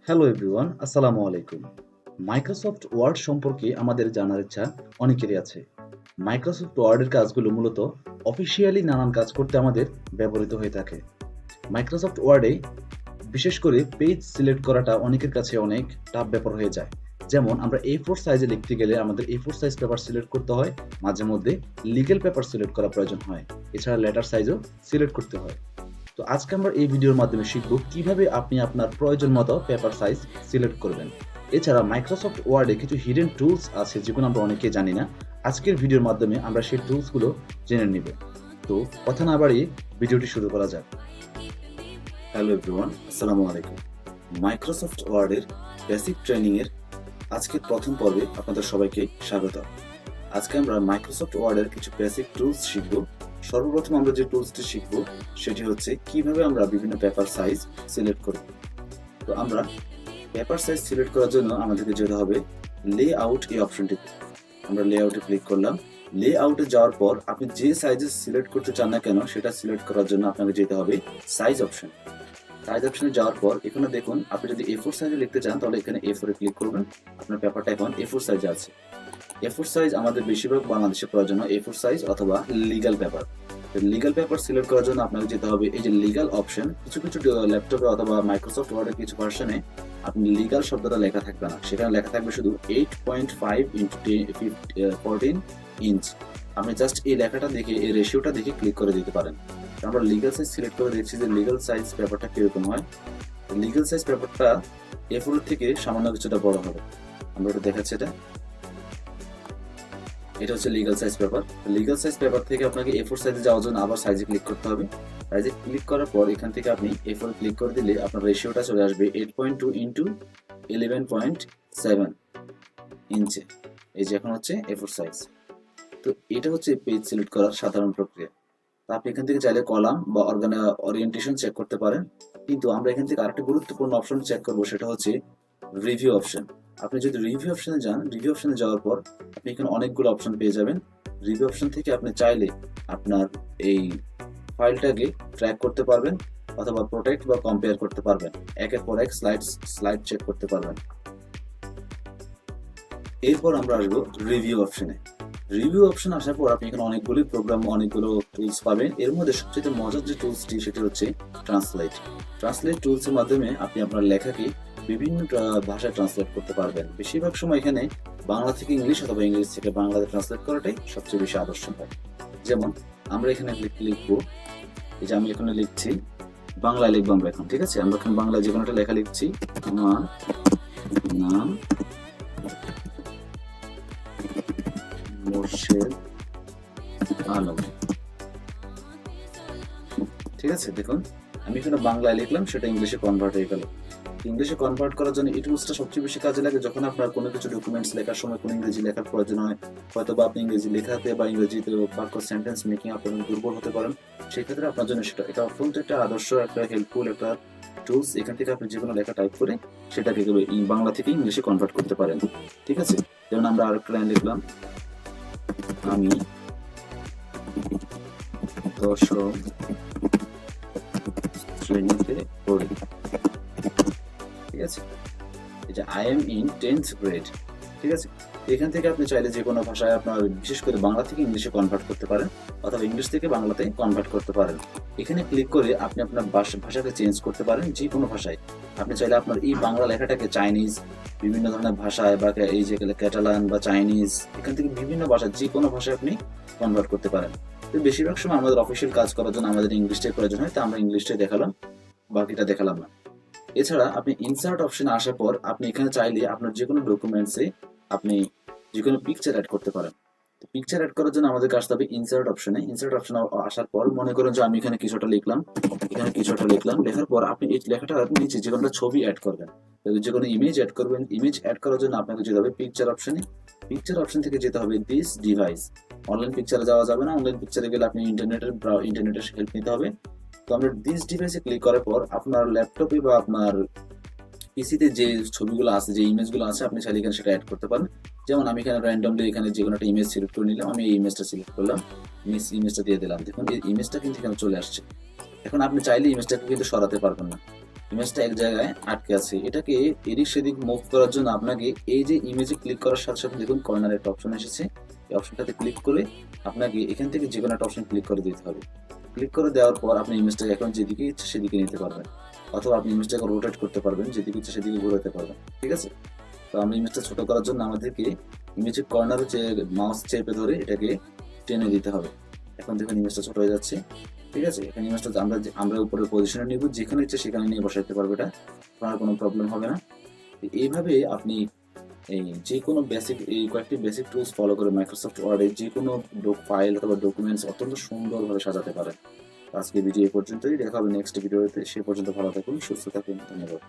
Hello everyone, আসসালামু আলাইকুম। Microsoft word সম্পর্কে আমাদের জানার ইচ্ছা অনেকেরই আছে। মাইক্রোসফট ওয়ার্ডের কাজগুলো মূলত অফিসিয়ালি নানান কাজ করতে আমাদের ব্যবহৃত হয়ে থাকে। মাইক্রোসফট ওয়ার্ডে বিশেষ করে পেজ সিলেক্ট করাটা অনেকের কাছে অনেক টাফ ব্যাপার হয়ে যায়। যেমন আমরা A4 সাইজে লিখতে গেলে আমাদের A4 সাইজ পেপার সিলেক্ট করতে হয়, মাঝে মধ্যে লিগ্যাল পেপার সিলেক্ট করা প্রয়োজন হয়। এছাড়া লেটার সাইজও সিলেক্ট করতে হয়। তো আজকে আমরা এই ভিডিওর মাধ্যমে শিখব কিভাবে আপনি আপনার প্রয়োজন মতো পেপার সাইজ সিলেক্ট করবেন। এছাড়া মাইক্রোসফট ওয়ার্ডে কিছু হিডেন টুলস আছে যেগুলো আমরা অনেকেই জানি না। আজকের ভিডিওর মাধ্যমে আমরা সেই টুলসগুলো জেনে নিব। তো কথা না বাড়িয়ে ভিডিওটি শুরু করা যাক। হ্যালো এভরিওয়ান, আসসালামু আলাইকুম। মাইক্রোসফট ওয়ার্ডের বেসিক ট্রেনিং এর আজকের প্রথম পর্বে আপনাদের সবাইকে স্বাগত। আজকে আমরা মাইক্রোসফট ওয়ার্ডের কিছু বেসিক টুলস শিখব। সর্বপ্রথম আমরা যে টুলসটি শিখব সেটি হচ্ছে কিভাবে আমরা বিভিন্ন পেপার সাইজ সিলেক্ট করব। তো আমরা পেপার সাইজ সিলেক্ট করার জন্য আমাদেরকে যেতে হবে লেআউট এই অপশনটিতে। আমরা লেআউটে ক্লিক করলাম। লেআউটে যাওয়ার পর আপনি যে সাইজে সিলেক্ট করতে চান না কেন সেটা সিলেক্ট করার জন্য আপনাকে যেতে হবে সাইজ অপশন। সাইজ অপশনে যাওয়ার পর এখানে দেখুন, আপনি যদি A4 সাইজে লিখতে চান তাহলে এখানে A4 এ ক্লিক করবেন। আপনার পেপারটা এখন A4 সাইজে আছে। A4 সাইজ আমাদের বেশিরভাগ বাংলাদেশে প্রয়োজন হয় A4 সাইজ অথবা legal paper. Legal paper select করার জন্য আপনাকে যেতে হবে এই যে লিগ্যাল অপশন। কিছু কিছু ল্যাপটপে অথবা মাইক্রোসফট ওয়ার্ডের কিছু ভার্সনে আপনি লিগ্যাল শব্দটা লেখা থাকবে না, সেখানে লেখা থাকবে শুধু 8.5 ইন্টু 14 ইঞ্চ। আপনি জাস্ট এই লেখাটা দেখে এই রেশিওটা দেখে ক্লিক করে দিতে পারেন। আমরা লিগ্যাল সাইজ সিলেক্ট করে দেখছি যে লিগ্যাল সাইজ পেপারটা কিরকম হয়। লিগ্যাল সাইজ পেপারটা A4 থেকে সামান্য কিছুটা বড় হবে। আমরা এটা দেখাচ্ছি। এটা হচ্ছে legal size paper. Legal size paper থেকে আপনাকে A4 সাইজে যাওয়ার জন্য আবার সাইজে ক্লিক করতে হবে। সাইজে ক্লিক করার পর এখান থেকে আপনি A4 ক্লিক করে দিলে আপনার রেশিওটা চলে আসবে 8.2 ইন্টু 11.7 ইঞ্চে। এই যে এখন হচ্ছে A4 সাইজ। তো এটা হচ্ছে পেজ সিলেক্ট করার সাধারণ প্রক্রিয়া। তো আপনি এখান থেকে চাইলে কলাম বা ওরিয়েন্টেশন চেক করতে পারেন, কিন্তু আমরা এখান থেকে আরেকটা গুরুত্বপূর্ণ অপশন চেক করবো, সেটা হচ্ছে রিভিউ অপশন। আপনি যদি রিভিউ অপশনে যান, রিভিউ অপশনে যাওয়ার পর আপনি এখানে অনেকগুলো অপশন পেয়ে যাবেন। রিভিউ অপশন থেকে আপনি চাইলে আপনার এই ফাইলটাকে ট্র্যাক করতে পারবেন অথবা প্রোটেক্ট বা কম্পেয়ার করতে পারবেন। একের পর এক স্লাইড চেক করতে পারবেন। এরপর আমরা আসবো রিভিউ অপশনে। রিভিউ অপশন আসার পর আপনি এখানে অনেকগুলো প্রোগ্রাম, অনেকগুলো টুলস পাবেন। এর মধ্যে সবচেয়ে মজার যে টুলসটি সেটা হচ্ছে ট্রান্সলেট। ট্রান্সলেট টুলসের মাধ্যমে আপনি আপনার লেখাকে বিভিন্ন ভাষায় ট্রান্সলেট করতে পারবেন। বেশিরভাগ সময় এখানে বাংলা থেকে ইংলিশ অথবা ইংলিশ থেকে বাংলাতে ট্রান্সলেট করাটাই সবচেয়ে বেশি আদর্শ হয়। যেমন আমরা এখানে লিখবো, এই যে আমি এখানে লিখছি বাংলায় লিখবো আমরা এখন, ঠিক আছে? আমরা এখন বাংলায় যে কোনো একটা লেখা লিখছি, আমার নাম মোর্শেদ আলম, ঠিক আছে? দেখুন আমি এখানে বাংলায় লিখলাম, সেটা ইংলিশে কনভার্ট হয়ে গেল। ইংলিশে কনভার্ট করার জন্য এই টুলসটা সবচেয়ে বেশি কাজে লাগে যখন আপনার কোনো কিছু ডকুমেন্টস লেখার সময় কোনো ইংরেজি লেখার প্রয়োজন হয়, হয়তো বা আপনি ইংরেজি লেখাতে বা ইংরেজিতে বাক্য সেন্টেন্স মেকিং আপনি দুর্বল হতে পারেন। সেই ক্ষেত্রে আপনার জন্য এটা অত্যন্ত একটা আদর্শ, একটা হেল্পফুল একটা টুলস। এখান থেকে আপনি যে কোনো লেখা টাইপ করে সেটাকে বাংলা থেকে ইংলিশে কনভার্ট করতে পারেন, ঠিক আছে? যেমন আমরা আরেকটা লাইন লিখলাম, আমি 10ম শ্রেণীতে পড়ি, ঠিক আছে? এই যে I am in 10th grade, ঠিক আছে? এখান থেকে আপনি চাইলে যে কোনো ভাষায় আপনার, বিশেষ করে বাংলা থেকে ইংলিশে কনভার্ট করতে পারেন অথবা ইংলিশ থেকে বাংলাতে কনভার্ট করতে পারেন। এখানে ক্লিক করে আপনি আপনার ভাষাকে চেঞ্জ করতে পারেন যে কোনো ভাষায়। আপনি চাইলে আপনার এই বাংলা লেখাটাকে চাইনিজ, বিভিন্ন ধরনের ভাষায় বা এই যে ক্যাটালান বা চাইনিজ, এখান থেকে বিভিন্ন ভাষা, যে কোনো ভাষায় আপনি কনভার্ট করতে পারেন। তো বেশিরভাগ সময় আমাদের অফিসিয়াল কাজ করার জন্য আমাদের ইংলিশটাই প্রয়োজন হয়, তো আমরা ইংলিশটাই দেখালাম, বাকিটা দেখালাম না। এছাড়া আপনি ইনসার্ট অপশনে আসার পর আপনি এখানে চাইলে আপনার যে কোনো ডকুমেন্টসে আপনি যে কোনো পিকচার অ্যাড করতে পারেন। তো পিকচার অ্যাড করার জন্য আমাদের আসতে হবে ইনসার্ট অপশনে। ইনসার্ট অপশনে আসার পর মনে করুন যে আমি এখানে কিছুটা লিখলাম, লেখার পর আপনি এই লেখাটার নিচে যে কোনো ছবি অ্যাড করবেন, যে কোনো ইমেজ অ্যাড করবেন। ইমেজ অ্যাড করার জন্য আপনাকে যেতে হবে পিকচার অপশনে। পিকচার অপশন থেকে যেতে হবে দিস ডিভাইস। অনলাইন পিকচারে যাওয়া যাবে না, অনলাইন পিকচারে গেলে আপনি ইন্টারনেটের হেল্প নিতে হবে। তো আমরা দিস ডিভাইসে ক্লিক করার পর আপনার ল্যাপটপে বা আপনার পিসিতে যে ছবিগুলো আছে, যে ইমেজগুলো আছে, আপনি চাইলে এখানে সেটা অ্যাড করতে পারেন। যেমন আমি এখানে র্যান্ডমলি এখানে যে কোনো একটা ইমেজ সিলেক্ট করে নিলাম, আমি এই ইমেজটা সিলেক্ট করলাম, ইমেজটা দিয়ে দিলাম। দেখুন এই ইমেজটা কিন্তু এখানে চলে আসছে। এখন আপনি চাইলে ইমেজটাকে কিন্তু সরাতে পারবেন না, ইমেজটা এক জায়গায় আটকে আছে, এটাকে এদিক সেদিক মুভ করার জন্য আপনাকে এই যে ইমেজে ক্লিক করার সাথে সাথে দেখুন কর্নারে একটা অপশন এসেছে, এই অপশনটাতে ক্লিক করে আপনাকে এখান থেকে যে কোনো একটা অপশন ক্লিক করে দিতে হবে। ক্লিক করে দেওয়ার পর আপনি ইমেজটাকে এখন যেদিকে ইচ্ছে সেদিকে নিতে পারবেন, অথবা আপনি ইমেজটাকে রোটেট করতে পারবেন, যেদিকে ইচ্ছে সেদিকে ঘোরাতে পারবেন। ঠিক আছে? তো আমরা ইমেজটা ছোট করার জন্য আমাদেরকে ইমেজের কর্নারে যে মাউস চেপে ধরে এটাকে টেনে দিতে হবে। এখন দেখুন ইমেজটা ছোট হয়ে যাচ্ছে। ঠিক আছে? এখানে ইমেজটা আমরা উপরের পজিশনে নিব, যেখানে ইচ্ছে সেখানে নিয়ে বসাইতে পারবো, এটা আপনার কোনো প্রবলেম হবে না। এইভাবে আপনি এই যে কোনো এই কয়েকটি বেসিক টুলস ফলো করে মাইক্রোসফট ওয়ার্ডে যে কোনো ফাইল অথবা ডকুমেন্টস অত্যন্ত সুন্দরভাবে সাজাতে পারেন। আজকে ভিডিও এই পর্যন্তই, দেখা হবে নেক্সট ভিডিওতে। সে পর্যন্ত ভালো থাকুন, সুস্থ থাকুন, ধন্যবাদ।